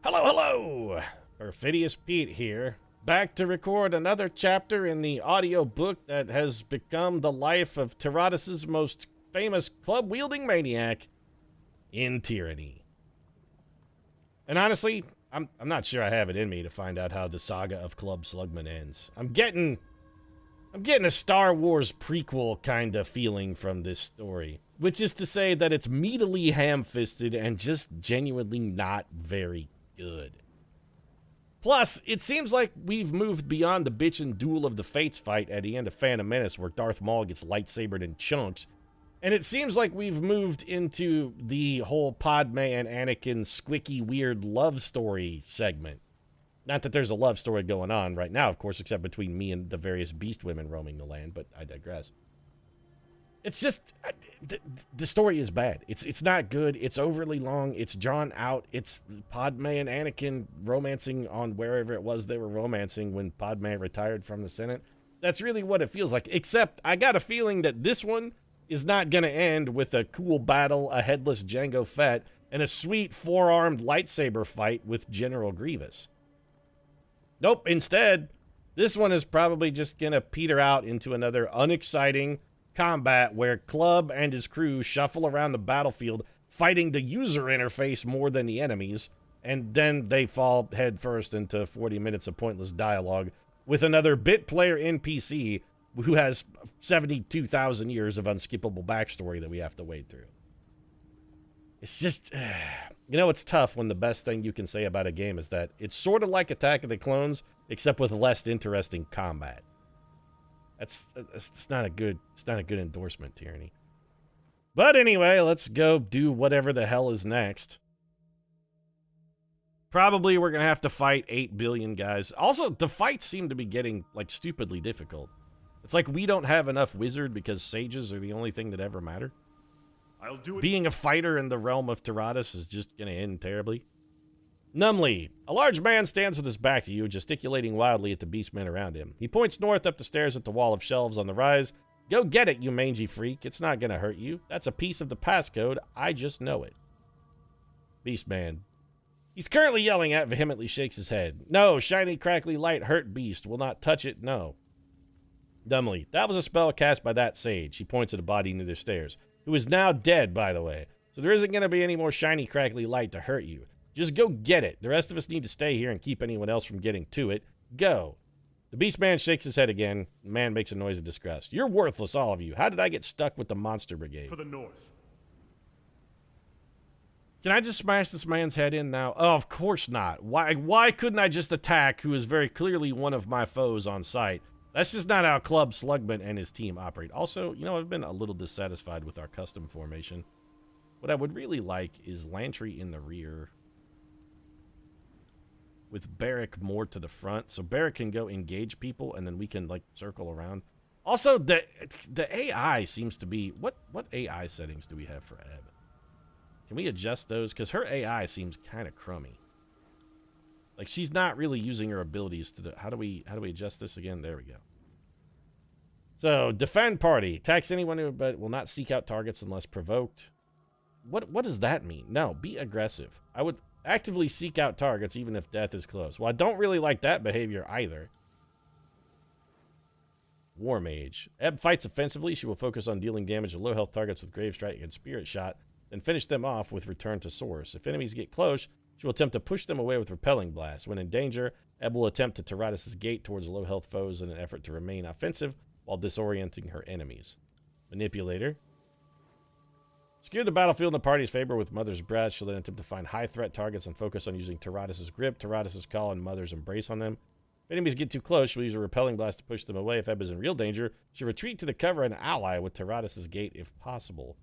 Hello, hello! Perfidious Pete here, back to record another chapter in the audio book that has become the life of Tyranny's most famous club-wielding maniac in Tyranny. And honestly, I'm not sure I have it in me to find out how the saga of Club Slugman ends. I'm getting a Star Wars prequel kind of feeling from this story, which is to say that it's meatily ham-fisted and just genuinely not very good. Plus, it seems like we've moved beyond the bitchin' Duel of the Fates fight at the end of Phantom Menace where Darth Maul gets lightsabered in chunks, and it seems like we've moved into the whole Padme and Anakin squicky weird love story segment. Not that there's a love story going on right now, of course, except between me and the various beast women roaming the land, but I digress. It's just, the story is bad. It's not good. It's overly long. It's drawn out. It's Padme and Anakin romancing on wherever it was they were romancing when Padme retired from the Senate. That's really what it feels like, except I got a feeling that this one is not going to end with a cool battle, a headless Jango Fett, and a sweet four-armed lightsaber fight with General Grievous. Nope, instead, this one is probably just going to peter out into another unexciting combat where Club and his crew shuffle around the battlefield fighting the user interface more than the enemies, and then they fall headfirst into 40 minutes of pointless dialogue with another bit player NPC who has 72,000 years of unskippable backstory that we have to wade through. It's just, you know, it's tough when the best thing you can say about a game is that it's sort of like Attack of the Clones, except with less interesting combat. It's not a good endorsement, Tyranny. But anyway, let's go do whatever the hell is next. Probably we're going to have to fight 8 billion guys. Also, the fights seem to be getting, like, stupidly difficult. It's like we don't have enough wizard because sages are the only thing that ever matter. I'll do it. Being a fighter in the realm of Tyranny is just going to end terribly. Numbly, a large man stands with his back to you, gesticulating wildly at the beastmen around him. He points north up the stairs at the wall of shelves on the rise. Go get it, you mangy freak. It's not going to hurt you. That's a piece of the passcode. I just know it. Beastman. He's currently yelling at, vehemently shakes his head. No, shiny, crackly light hurt beast. Will not touch it, no. Dumbly, that was a spell cast by that sage. He points at a body near the stairs, who is now dead, by the way. So there isn't going to be any more shiny, crackly light to hurt you. Just go get it. The rest of us need to stay here and keep anyone else from getting to it. Go. The beast man shakes his head again. The man makes a noise of disgust. You're worthless, all of you. How did I get stuck with the monster brigade? For the north. Can I just smash this man's head in now? Oh, of course not. Why couldn't I just attack who is very clearly one of my foes on sight? That's just not how Club Slugman and his team operate. Also, you know, I've been a little dissatisfied with our custom formation. What I would really like is Lantry in the rear, with Barrack more to the front, so Barrack can go engage people, and then we can, like, circle around. Also, the AI seems to be... What AI settings do we have for Ebb? Can we adjust those? Because her AI seems kind of crummy. Like, she's not really using her abilities to... How do we adjust this again? There we go. So, defend party. Attacks anyone who but will not seek out targets unless provoked. What does that mean? No, be aggressive. I would... actively seek out targets even if death is close. Well, I don't really like that behavior either. War Mage. Ebb fights offensively. She will focus on dealing damage to low health targets with Grave Strike and Spirit Shot, then finish them off with Return to Source. If enemies get close, she will attempt to push them away with Repelling Blast. When in danger, Ebb will attempt to Tyranny's gate towards low health foes in an effort to remain offensive while disorienting her enemies. Manipulator. Secure the battlefield in the party's favor with Mother's Breath. She'll then attempt to find high-threat targets and focus on using Tyranny's Grip, Tyranny's Call, and Mother's Embrace on them. If enemies get too close, she'll use a Repelling Blast to push them away. If Ebb is in real danger, she'll retreat to the cover and ally with Tyranny's Gate if possible.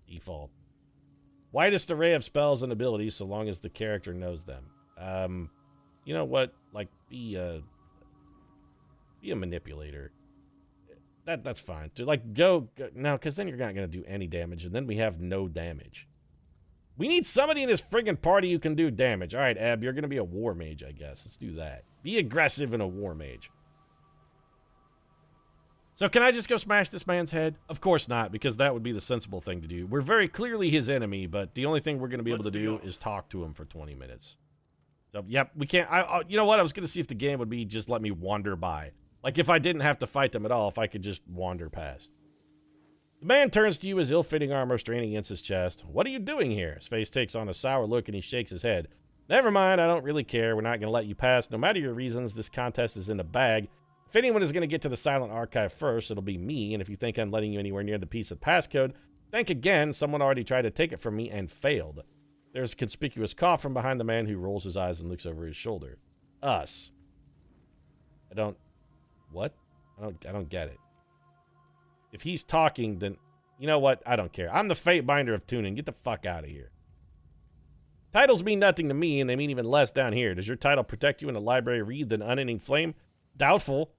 Default. Widest array of spells and abilities so long as the character knows them. You know what? Like, be a manipulator. That's fine. To like go now, because then you're not going to do any damage, and then we have no damage. We need somebody in this friggin' party who can do damage. All right, Ebb, you're going to be a war mage, I guess. Let's do that. Be aggressive in a war mage. So can I just go smash this man's head? Of course not, because that would be the sensible thing to do. We're very clearly his enemy, but the only thing we're going to be able to do is talk to him for 20 minutes. So, yep, we can't. You know what? I was going to see if the game would be just let me wander by. Like, if I didn't have to fight them at all, if I could just wander past. The man turns to you, his ill-fitting armor straining against his chest. What are you doing here? His face takes on a sour look, and he shakes his head. Never mind, I don't really care. We're not going to let you pass. No matter your reasons, this contest is in the bag. If anyone is going to get to the silent archive first, it'll be me, and if you think I'm letting you anywhere near the piece of passcode, think again. Someone already tried to take it from me and failed. There's a conspicuous cough from behind the man who rolls his eyes and looks over his shoulder. Us. What? I don't get it. If he's talking, then, you know what? I don't care. I'm the fate binder of tuning. Get the fuck out of here. Titles mean nothing to me, and they mean even less down here. Does your title protect you in a library read than unending flame? Doubtful.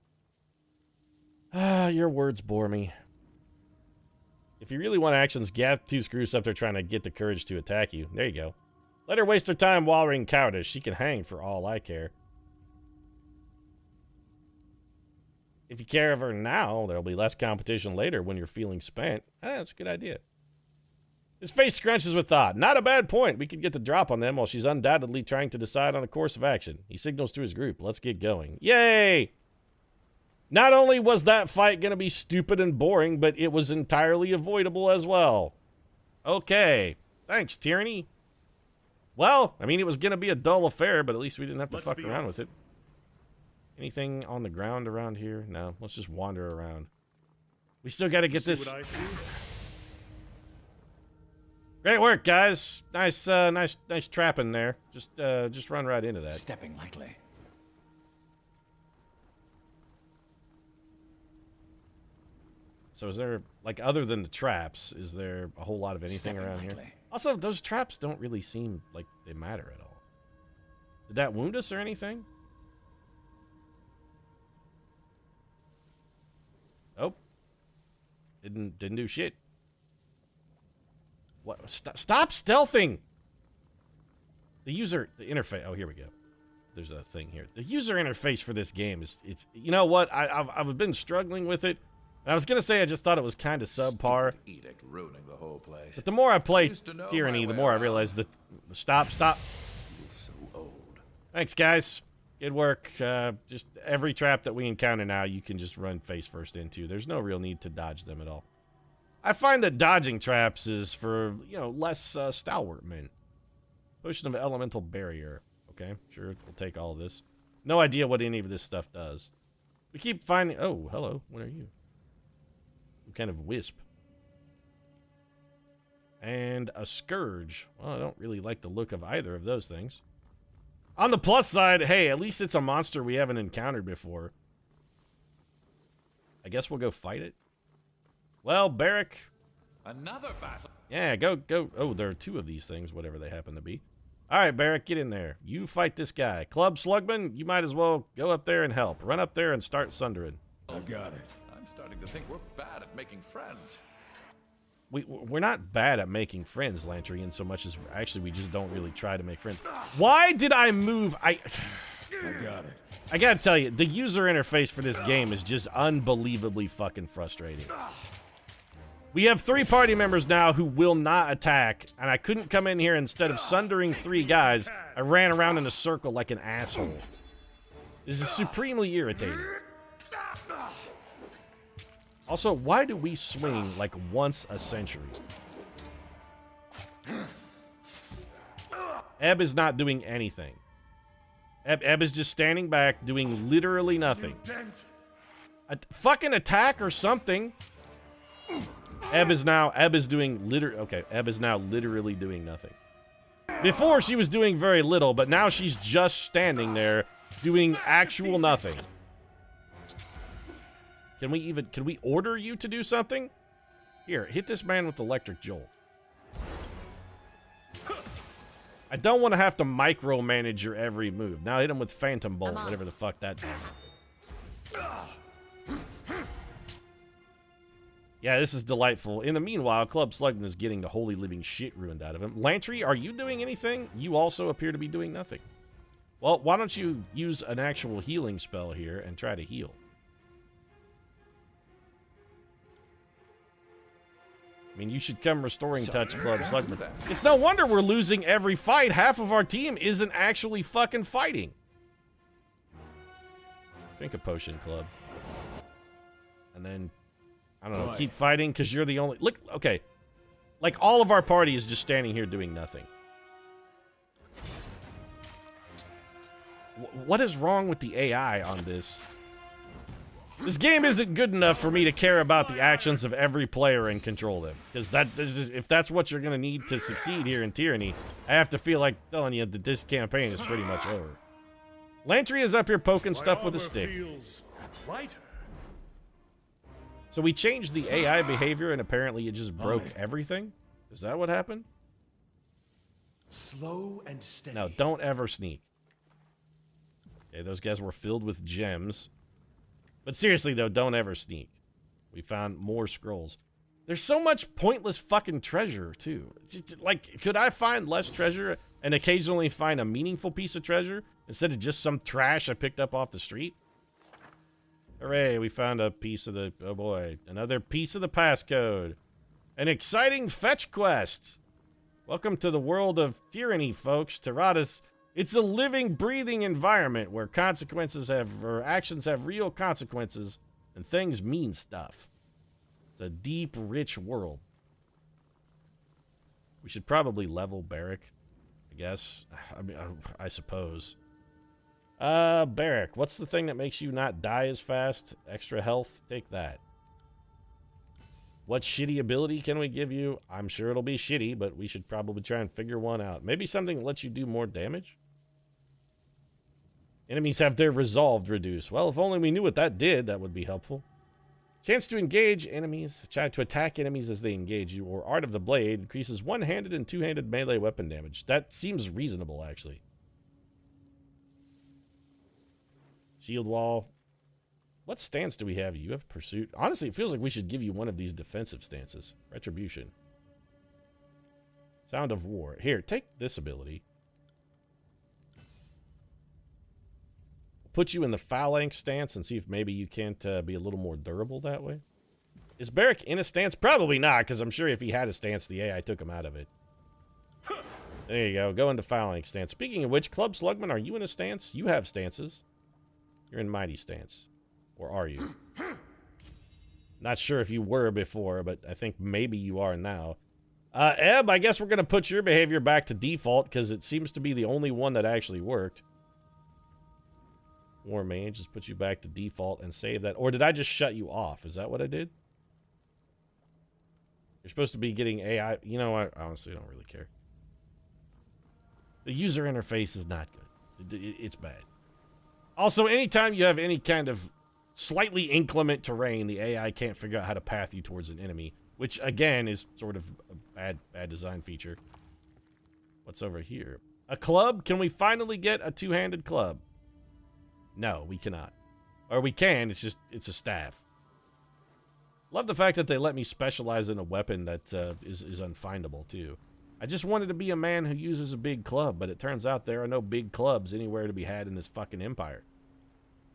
Your words bore me. If you really want actions, gather two screws up there trying to get the courage to attack you. There you go. Let her waste her time wallowing cowardice. She can hang for all I care. If you care of her now, there'll be less competition later when you're feeling spent. That's a good idea. His face scrunches with thought. Not a bad point. We could get the drop on them while she's undoubtedly trying to decide on a course of action. He signals to his group. Let's get going. Yay! Not only was that fight going to be stupid and boring, but it was entirely avoidable as well. Okay. Thanks, Tyranny. Well, I mean, it was going to be a dull affair, but at least we didn't have to fuck around with it. Anything on the ground around here? No. Let's just wander around. We still got to get this. Great work, guys. Nice trapping there. Just run right into that. Stepping lightly. So is there, like, other than the traps, is there a whole lot of anything around here? Also, those traps don't really seem like they matter at all. Did that wound us or anything? Oh. Didn't do shit. What? Stop stealthing! The interface. Oh, here we go. There's a thing here. The user interface for this game is, you know what? I've been struggling with it. And I was gonna say I just thought it was kind of subpar. Edict ruining the whole place. But the more I play Tyranny, the more I realize that. Stop. So old. Thanks, guys. Good work. Just every trap that we encounter now, you can just run face first into. There's no real need to dodge them at all. I find that dodging traps is for, less stalwart men. Potion of elemental barrier. Okay, sure, we'll take all of this. No idea what any of this stuff does. We keep finding. Oh, hello. What are you? Some kind of wisp. And a scourge. Well, I don't really like the look of either of those things. On the plus side, hey, at least it's a monster we haven't encountered before. I guess we'll go fight it. Well, Barrack. Another battle. Yeah, go. Oh, there are two of these things, whatever they happen to be. All right, Barrack, get in there. You fight this guy. Club Slugman, you might as well go up there and help. Run up there and start sundering. I got it. I'm starting to think we're bad at making friends. We're not bad at making friends, Lantry, in so much as actually we just don't really try to make friends. Why did I move? I got it. I gotta tell you, the user interface for this game is just unbelievably fucking frustrating. We have 3 party members now who will not attack, and I couldn't come in here instead of sundering 3 guys. I ran around in a circle like an asshole. This is supremely irritating. Also, why do we swing like once a century? Ebb is not doing anything. Ebb is just standing back, doing literally nothing. Fucking attack or something. Ebb is now literally doing nothing. Before she was doing very little, but now she's just standing there doing actual nothing. Can we order you to do something? Here, hit this man with electric jolt. I don't want to have to micromanage your every move. Now hit him with phantom bolt, whatever the fuck that does. Yeah, this is delightful. In the meanwhile, Club Slugman is getting the holy living shit ruined out of him. Lantry, are you doing anything? You also appear to be doing nothing. Well, why don't you use an actual healing spell here and try to heal? I mean, you should come restoring touch, Club Can't Slugman. do that. It's no wonder we're losing every fight. Half of our team isn't actually fucking fighting. Drink a potion, Club. And then, I don't know, keep fighting because you're the only... Look, okay. Like, all of our party is just standing here doing nothing. What is wrong with the AI on this? This game isn't good enough for me to care about the actions of every player and control them. Because if that's what you're going to need to succeed here in Tyranny, I have to feel like telling you that this campaign is pretty much over. Lantry is up here poking stuff with a stick. So we changed the AI behavior and apparently it just broke everything? Is that what happened? Slow and steady. No, don't ever sneak. Okay, those guys were filled with gems. But seriously, though, don't ever sneak. We found more scrolls. There's so much pointless fucking treasure, too. Like, could I find less treasure and occasionally find a meaningful piece of treasure instead of just some trash I picked up off the street? Hooray, we found a piece of the... Oh, boy. Another piece of the passcode. An exciting fetch quest. Welcome to the world of Tyranny, folks. Tyrannis... It's a living, breathing environment where actions have real consequences and things mean stuff. It's a deep, rich world. We should probably level Barrack, I guess. I mean, I suppose. Barrack, what's the thing that makes you not die as fast? Extra health? Take that. What shitty ability can we give you? I'm sure it'll be shitty, but we should probably try and figure one out. Maybe something that lets you do more damage? Enemies have their resolve reduced. Well, if only we knew what that did, that would be helpful. Chance to engage enemies. Try to attack enemies as they engage you. Or Art of the Blade increases one-handed and two-handed melee weapon damage. That seems reasonable, actually. Shield wall. What stance do we have? You have pursuit. Honestly, it feels like we should give you one of these defensive stances. Retribution. Sound of War. Here, take this ability. Put you in the phalanx stance and see if maybe you can't be a little more durable that way. Is Barrack in a stance? Probably not, because I'm sure if he had a stance, the AI took him out of it. There you go. Go into phalanx stance. Speaking of which, Club Slugman, are you in a stance? You have stances. You're in mighty stance. Or are you? Not sure if you were before, but I think maybe you are now. Eb, I guess we're going to put your behavior back to default, because it seems to be the only one that actually worked. War Mage, just put you back to default and save that. Or did I just shut you off? Is that what I did? You're supposed to be getting AI. You know, I honestly don't really care. The user interface is not good. It's bad. Also, anytime you have any kind of slightly inclement terrain, the AI can't figure out how to path you towards an enemy, which, again, is sort of a bad design feature. What's over here? A club? Can we finally get a two-handed club? No, we cannot. Or we can, it's a staff. Love the fact that they let me specialize in a weapon that is unfindable, too. I just wanted to be a man who uses a big club, but it turns out there are no big clubs anywhere to be had in this fucking empire.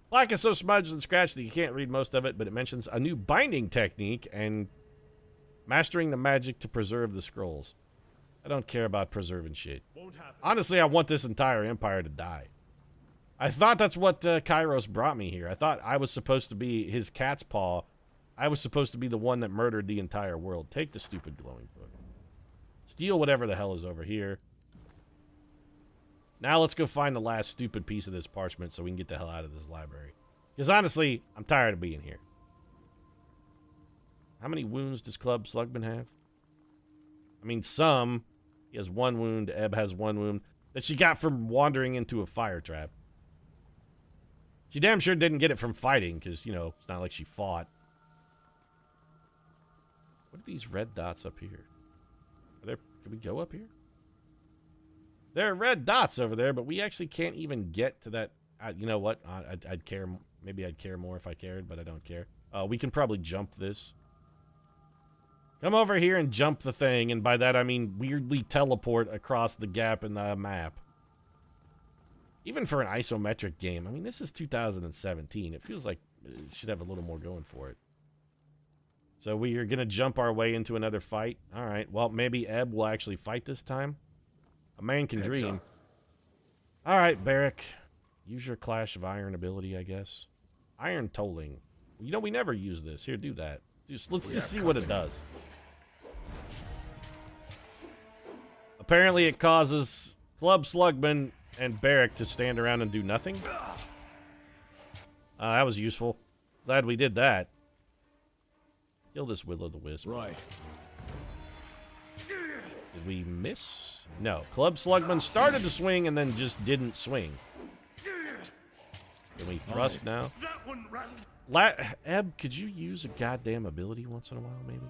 Black is so smudged and scratched that you can't read most of it, but it mentions a new binding technique and mastering the magic to preserve the scrolls. I don't care about preserving shit. Honestly, I want this entire empire to die. I thought that's what Kairos brought me here. I thought I was supposed to be his cat's paw. I was supposed to be the one that murdered the entire world. Take the stupid glowing book. Steal whatever the hell is over here. Now let's go find the last stupid piece of this parchment so we can get the hell out of this library. Because honestly, I'm tired of being here. How many wounds does Club Slugman have? I mean, some. He has one wound. Eb has one wound that she got from wandering into a fire trap. She damn sure didn't get it from fighting, because, you know, it's not like she fought. What are these red dots up here? Can we go up here? There are red dots over there, but we actually can't even get to that. You know what? I'd care. Maybe I'd care more if I cared, but I don't care. We can probably jump this. Come over here and jump the thing, and by that I mean weirdly teleport across the gap in the map. Even for an isometric game, I mean, this is 2017. It feels like it should have a little more going for it. So we are going to jump our way into another fight. All right. Well, maybe Ebb will actually fight this time. A man can dream. All right, Barrick. Use your Clash of Iron ability, I guess. Iron Tolling. You know, we never use this. Here, do that. Let's just see what it does. Apparently, it causes Club Slugman and Barrick to stand around and do nothing. That was useful. Glad we did that. Kill this Will-o'-the-Wisp. Right. Did we miss? No. Club Slugman started to swing and then just didn't swing. Can we thrust now? That one rattled. Ebb, could you use a goddamn ability once in a while, maybe?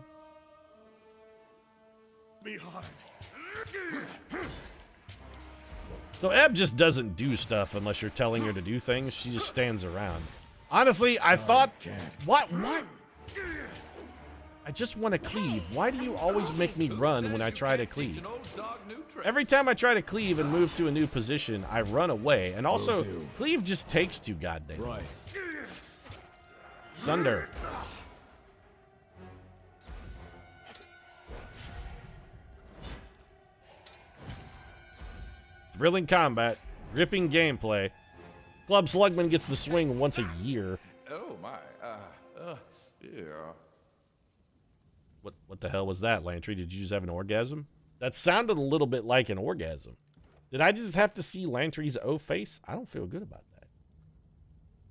Me hard. So Ebb just doesn't do stuff unless you're telling her to do things. She just stands around. Honestly, I thought... What? I just want to cleave. Why do you always make me run when I try to cleave? Every time I try to cleave and move to a new position, I run away. And also, cleave just takes too goddamn. Right. Sunder. Thrilling combat. Ripping gameplay. Club Slugman gets the swing once a year. Oh my, yeah. What the hell was that, Lantry? Did you just have an orgasm? That sounded a little bit like an orgasm. Did I just have to see Lantry's O face? I don't feel good about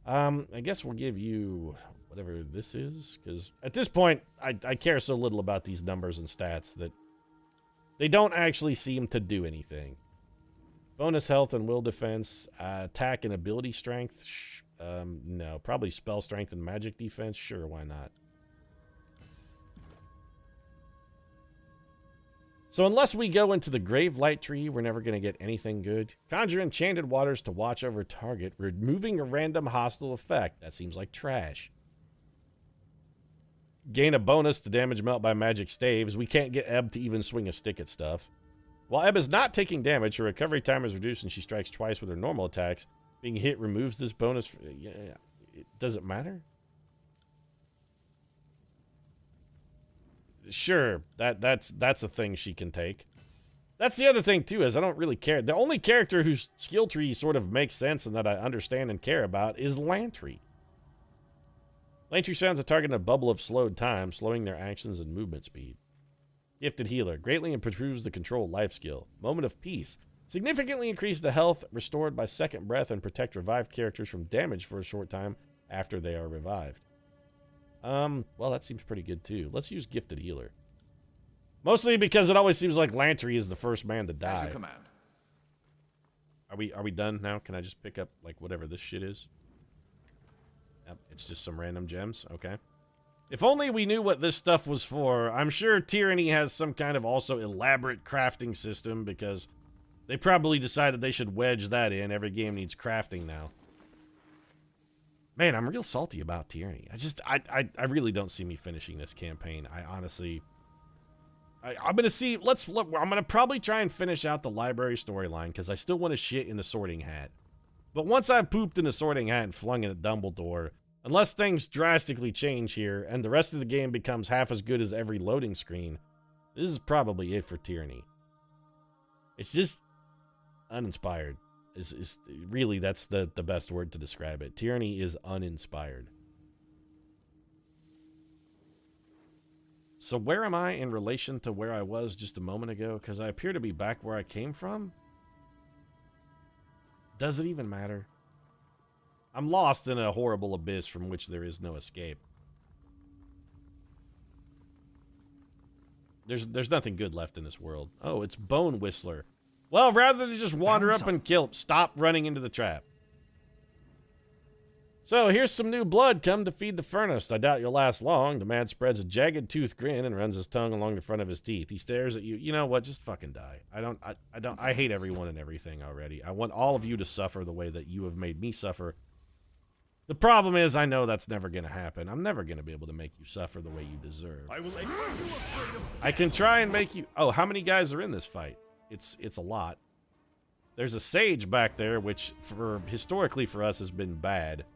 that. I guess we'll give you whatever this is, because at this point, I care so little about these numbers and stats that they don't actually seem to do anything. Bonus health and will defense, attack and ability strength. No, probably spell strength and magic defense. Sure, why not? So unless we go into the Grave Light Tree, we're never going to get anything good. Conjure enchanted waters to watch over target, removing a random hostile effect. That seems like trash. Gain a bonus to damage melt by magic staves. We can't get Ebb to even swing a stick at stuff. While Ebb is not taking damage, her recovery time is reduced and she strikes twice with her normal attacks. Being hit removes this bonus. Does it matter? Sure, that's a thing she can take. That's the other thing, too, is I don't really care. The only character whose skill tree sort of makes sense and that I understand and care about is Lantry. Lantry surrounds a target in a bubble of slowed time, slowing their actions and movement speed. Gifted Healer. Greatly improves the control life skill. Moment of Peace. Significantly increase the health restored by second breath and protect revived characters from damage for a short time after they are revived. Well, that seems pretty good, too. Let's use Gifted Healer. Mostly because it always seems like Lantry is the first man to die. As you command. Are we done now? Can I just pick up, like, whatever this shit is? Yep, it's just some random gems. Okay. If only we knew what this stuff was for. I'm sure Tyranny has some kind of also elaborate crafting system because they probably decided they should wedge that in. Every game needs crafting now. Man, I'm real salty about Tyranny. I really don't see me finishing this campaign. I honestly... I'm going to see... I'm going to probably try and finish out the library storyline because I still want to shit in the sorting hat. But once I've pooped in the sorting hat and flung it at Dumbledore, unless things drastically change here and the rest of the game becomes half as good as every loading screen, this is probably it for Tyranny. It's just uninspired. Is really, that's the best word to describe it. Tyranny is uninspired. So where am I in relation to where I was just a moment ago? Because I appear to be back where I came from. Does it even matter? I'm lost in a horrible abyss from which there is no escape. There's nothing good left in this world. Oh, it's Bone Whistler. Well, rather than just wander up and kill, stop running into the trap. So, here's some new blood come to feed the furnace. I doubt you'll last long. The man spreads a jagged tooth grin and runs his tongue along the front of his teeth. He stares at you. You know what? Just fucking die. I hate everyone and everything already. I want all of you to suffer the way that you have made me suffer. The problem is, I know that's never going to happen. I'm never going to be able to make you suffer the way you deserve. I can try and make you... Oh, how many guys are in this fight? It's a lot. There's a sage back there, which historically for us has been bad.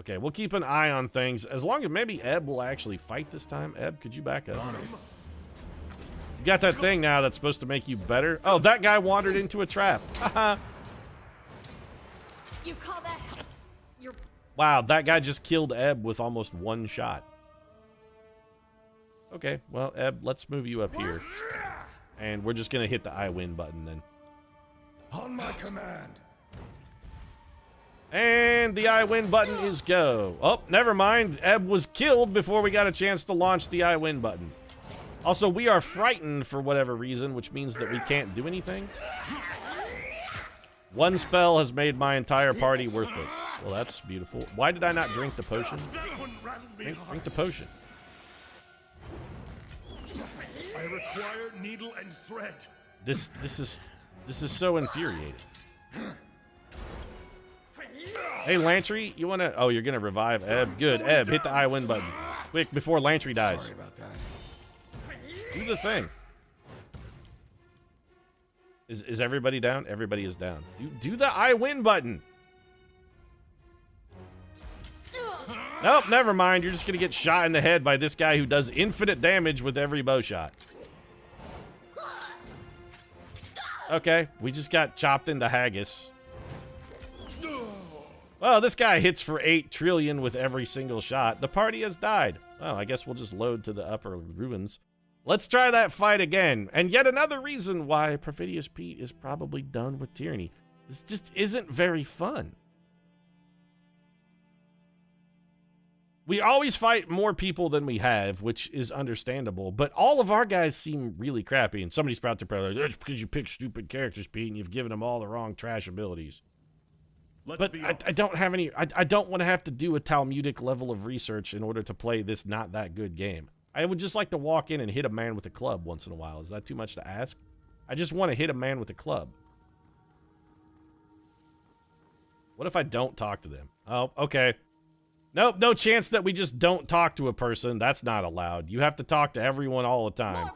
Okay, we'll keep an eye on things. As long as maybe Ebb will actually fight this time. Ebb, could you back up? You got that thing now that's supposed to make you better. Oh, that guy wandered into a trap. Haha. You call that your Wow, that guy just killed Ebb with almost one shot. Okay, well, Ebb, let's move you up here. And we're just going to hit the I win button then. On my command. And the I win button is go. Oh, never mind. Ebb was killed before we got a chance to launch the I win button. Also, we are frightened for whatever reason, which means that we can't do anything. One spell has made my entire party worthless. Well, that's beautiful. Why did I not drink the potion? Drink the potion. I require needle and thread. This is so infuriating. Hey, Lantry, you wanna... Oh, you're gonna revive Ebb. Good. Ebb, hit the I win button. Quick, before Lantry dies. Sorry about that. Do the thing. Is everybody down? Everybody is down. Do the I win button. Nope, never mind. You're just gonna get shot in the head by this guy who does infinite damage with every bow shot. Okay, we just got chopped into haggis. Well, this guy hits for 8 trillion with every single shot. The party has died. Well, I guess we'll just load to the upper ruins. Let's try that fight again. And yet another reason why Perfidious Pete is probably done with Tyranny. This just isn't very fun. We always fight more people than we have, which is understandable, but all of our guys seem really crappy, and somebody's about to probably, that's because you pick stupid characters, Pete, and you've given them all the wrong trash abilities. But I don't have any, I don't want to have to do a Talmudic level of research in order to play this not that good game. I would just like to walk in and hit a man with a club once in a while. Is that too much to ask? I just want to hit a man with a club. What if I don't talk to them? Oh, okay. Nope, no chance that we just don't talk to a person. That's not allowed. You have to talk to everyone all the time.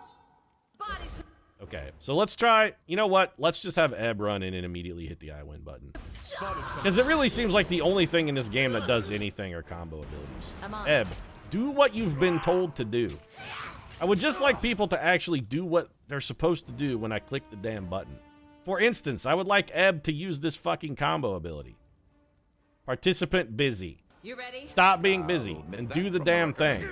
Okay, so let's try, you know what? Let's just have Ebb run in and immediately hit the I win button. Because it really seems like the only thing in this game that does anything are combo abilities. Ebb, do what you've been told to do. I would just like people to actually do what they're supposed to do when I click the damn button. For instance, I would like Ebb to use this fucking combo ability. Participant busy. You ready? Stop being busy and do the damn thing.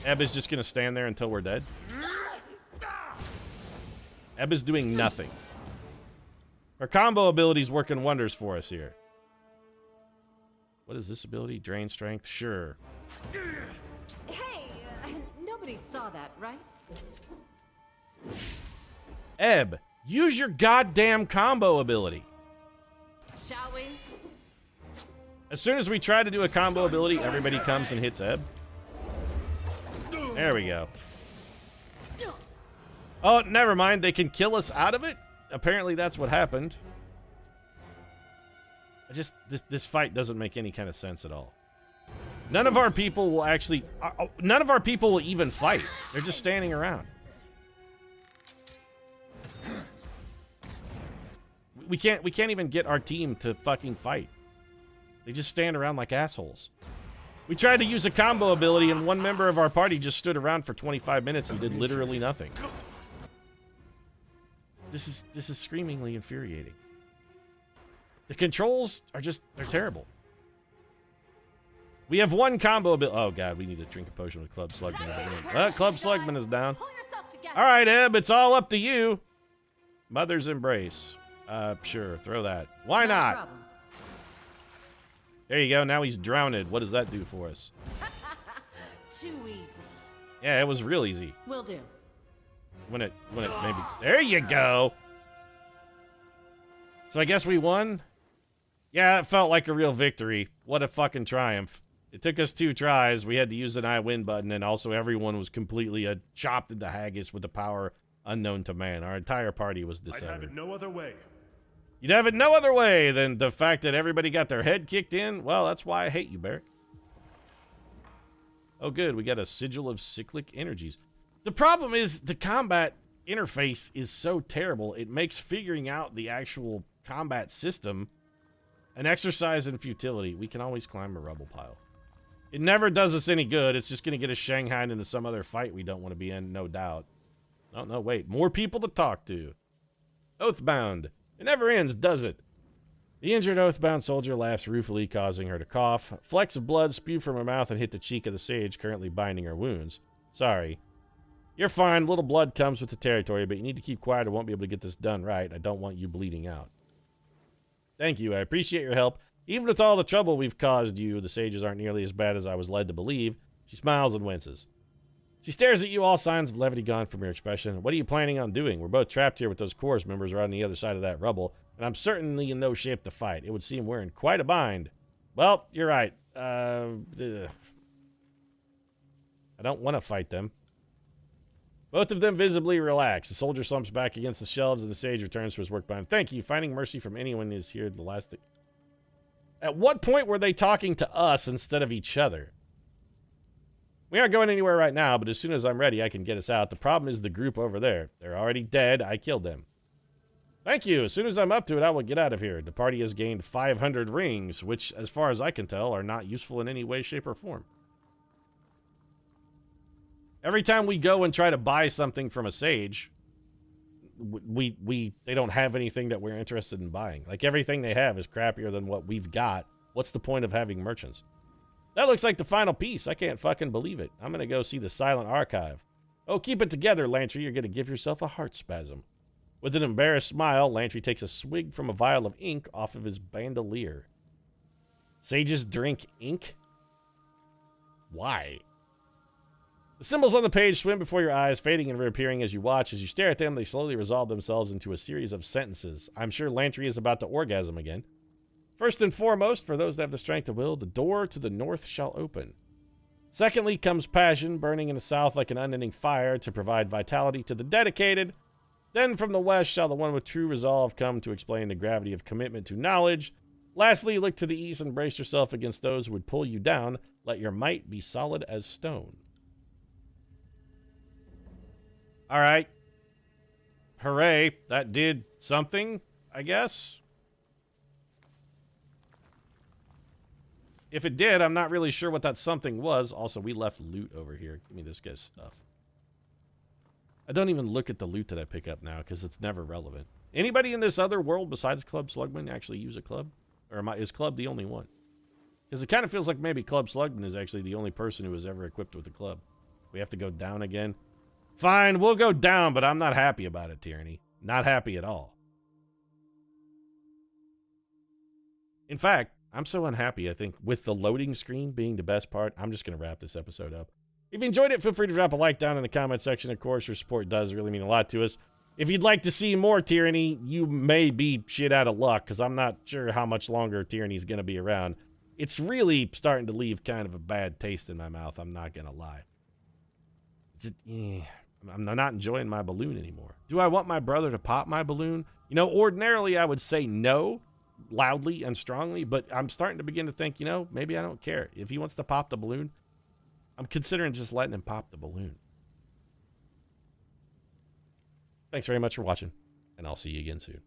Ebb is just gonna stand there until we're dead. Ebb is doing nothing. Her combo ability's working wonders for us here. What is this ability? Drain strength? Sure. Hey, nobody saw that, right? Ebb, use your goddamn combo ability. Shall we? As soon as we try to do a combo ability, everybody comes and hits Ebb. There we go. Oh, never mind. They can kill us out of it? Apparently that's what happened. This fight doesn't make any kind of sense at all. None of our people will actually... none of our people will even fight. They're just standing around. We can't even get our team to fucking fight. They just stand around like assholes. We tried to use a combo ability and one member of our party just stood around for 25 minutes and did literally nothing. This is screamingly infuriating. The controls are just, they're terrible. We have one combo ability. Oh god, we need to drink a potion with Club Slugman. Club Slugman is down. All right, Ebb, it's all up to you. Mother's Embrace. Sure, throw that. Why not? There you go. Now he's drowned. What does that do for us? Too easy. Yeah, it was real easy. Will do. When it maybe. There you go. So I guess we won. Yeah, it felt like a real victory. What a fucking triumph. It took us 2 tries. We had to use an I win button, and also everyone was completely chopped into haggis with a power unknown to man. Our entire party was I'd disabled. have it no other way. You'd have it no other way than the fact that everybody got their head kicked in. Well, that's why I hate you, Barrick. Oh, good. We got a sigil of cyclic energies. The problem is the combat interface is so terrible. It makes figuring out the actual combat system. An exercise in futility. We can always climb a rubble pile. It never does us any good. It's just going to get us shanghaied into some other fight we don't want to be in, no doubt. Oh, no, wait. More people to talk to. Oathbound. It never ends, does it? The injured Oathbound soldier laughs ruefully, causing her to cough. Flecks of blood spew from her mouth and hit the cheek of the sage currently binding her wounds. Sorry. You're fine. Little blood comes with the territory, but you need to keep quiet or won't be able to get this done right. I don't want you bleeding out. Thank you. I appreciate your help. Even with all the trouble we've caused you, the sages aren't nearly as bad as I was led to believe. She smiles and winces. She stares at you, all signs of levity gone from your expression. What are you planning on doing? We're both trapped here with those chorus members right on the other side of that rubble, and I'm certainly in no shape to fight. It would seem we're in quite a bind. Well, you're right. I don't want to fight them. Both of them visibly relax. The soldier slumps back against the shelves, and the sage returns to his work behind. Thank you. Finding mercy from anyone is here the last thing. At what point were they talking to us instead of each other? We aren't going anywhere right now, but as soon as I'm ready, I can get us out. The problem is the group over there. They're already dead. I killed them. Thank you. As soon as I'm up to it, I will get out of here. The party has gained 500 rings, which, as far as I can tell, are not useful in any way, shape, or form. Every time we go and try to buy something from a sage, they don't have anything that we're interested in buying. Like, everything they have is crappier than what we've got. What's the point of having merchants? That looks like the final piece. I can't fucking believe it. I'm gonna go see the silent archive. Oh, keep it together, Lantry. You're gonna give yourself a heart spasm. With an embarrassed smile, Lantry takes a swig from a vial of ink off of his bandolier. Sages drink ink? Why? The symbols on the page swim before your eyes, fading and reappearing as you watch. As you stare at them, they slowly resolve themselves into a series of sentences. I'm sure Lantry is about to orgasm again. First and foremost, for those that have the strength of will, the door to the north shall open. Secondly comes passion, burning in the south like an unending fire to provide vitality to the dedicated. Then from the west shall the one with true resolve come to explain the gravity of commitment to knowledge. Lastly, look to the east and brace yourself against those who would pull you down. Let your might be solid as stone. All right. Hooray. That did something, I guess. If it did, I'm not really sure what that something was. Also, we left loot over here. Give me this guy's stuff. I don't even look at the loot that I pick up now because it's never relevant. Anybody in this other world besides Club Slugman actually use a club? Or is Club the only one? Because it kind of feels like maybe Club Slugman is actually the only person who was ever equipped with a club. We have to go down again. Fine, we'll go down, but I'm not happy about it, Tyranny. Not happy at all. In fact, I'm so unhappy, I think, with the loading screen being the best part, I'm just going to wrap this episode up. If you enjoyed it, feel free to drop a like down in the comment section. Of course, your support does really mean a lot to us. If you'd like to see more Tyranny, you may be shit out of luck, because I'm not sure how much longer Tyranny's going to be around. It's really starting to leave kind of a bad taste in my mouth, I'm not going to lie. I'm not enjoying my balloon anymore. Do I want my brother to pop my balloon? You know, ordinarily I would say no, loudly and strongly, but I'm starting to begin to think, you know, maybe I don't care. If he wants to pop the balloon, I'm considering just letting him pop the balloon. Thanks very much for watching, and I'll see you again soon.